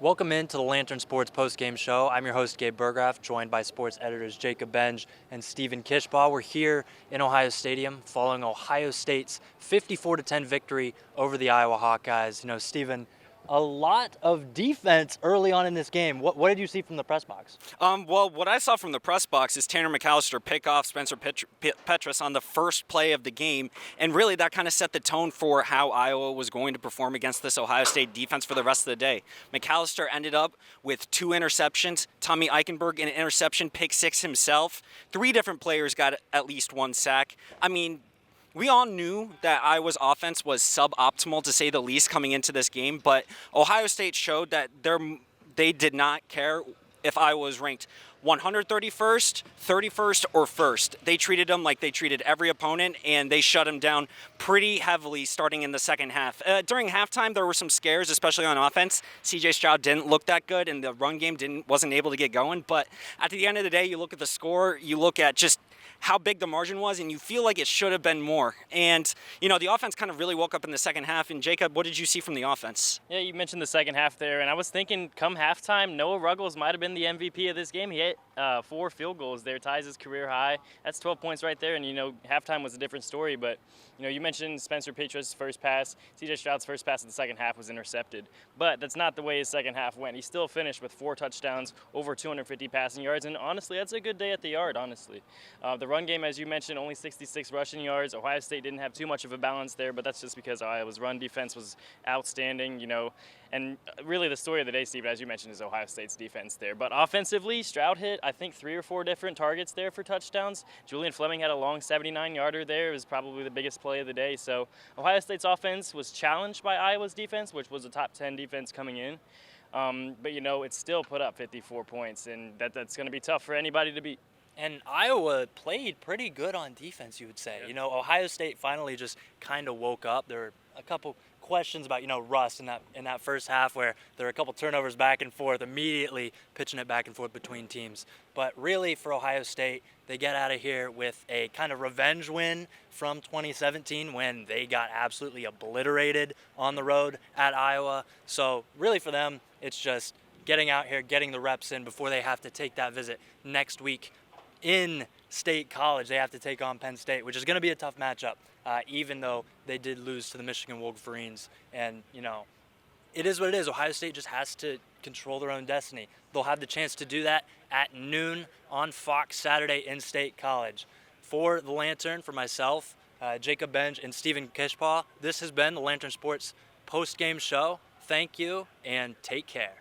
Welcome into the Lantern Sports post-game show. I'm your host, Gabe Burggraf, joined by sports editors Jacob Benge and Stephen Kishpaugh. We're here in Ohio Stadium following Ohio State's 54-10 victory over the Iowa Hawkeyes. Stephen, a lot of defense early on in this game. What did you see from the press box? Well, what I saw from the press box is Tanner McAllister pick off Spencer Petras on the first play of the game, and really that kind of set the tone for how Iowa was going to perform against this Ohio State defense for the rest of the day. McAllister ended up with 2 interceptions. Tommy Eichenberg an interception, pick 6 himself. 3 different players got at least 1 sack. We all knew that Iowa's offense was suboptimal, to say the least, coming into this game, but Ohio State showed that they did not care if Iowa was ranked 131st, 31st, or 1st. They treated them like they treated every opponent, and they shut them down pretty heavily starting in the second half. During halftime, there were some scares, especially on offense. C.J. Stroud didn't look that good, and the run game wasn't able to get going, but at the end of the day, you look at the score, you look at just how big the margin was, and you feel like it should have been more. And, the offense kind of really woke up in the second half. And, Jacob, what did you see from the offense? Yeah, you mentioned the second half there, and I was thinking come halftime, Noah Ruggles might have been the MVP of this game. He hit 4 field goals there, ties his career high. That's 12 points right there, and, halftime was a different story. But, you mentioned Spencer Petras' first pass. C.J. Stroud's first pass in the second half was intercepted. But that's not the way his second half went. He still finished with 4 touchdowns, over 250 passing yards, and honestly, that's a good day at the yard, honestly. The run game, as you mentioned, only 66 rushing yards. Ohio State didn't have too much of a balance there, but that's just because Iowa's run defense was outstanding, And really the story of the day, Steve, as you mentioned, is Ohio State's defense there. But offensively, Stroud hit, I think, 3 or 4 different targets there for touchdowns. Julian Fleming had a long 79-yarder there. It was probably the biggest play of the day. So Ohio State's offense was challenged by Iowa's defense, which was a top 10 defense coming in. But, it still put up 54 points, and that's going to be tough for anybody to beat. And Iowa played pretty good on defense, you would say. Yeah. Ohio State finally just kind of woke up. There were a couple questions about, rust in that first half where there were a couple turnovers back and forth, immediately pitching it back and forth between teams. But really, for Ohio State, they get out of here with a kind of revenge win from 2017 when they got absolutely obliterated on the road at Iowa. So really for them, it's just getting out here, getting the reps in before they have to take that visit next week in State College. They have to take on Penn State, which is going to be a tough matchup, even though they did lose to the Michigan Wolverines. And, it is what it is. Ohio State just has to control their own destiny. They'll have the chance to do that at noon on Fox Saturday in State College. For the Lantern, for myself, Jacob Benge, and Stephen Kishpaugh, this has been the Lantern Sports post-game show. Thank you, and take care.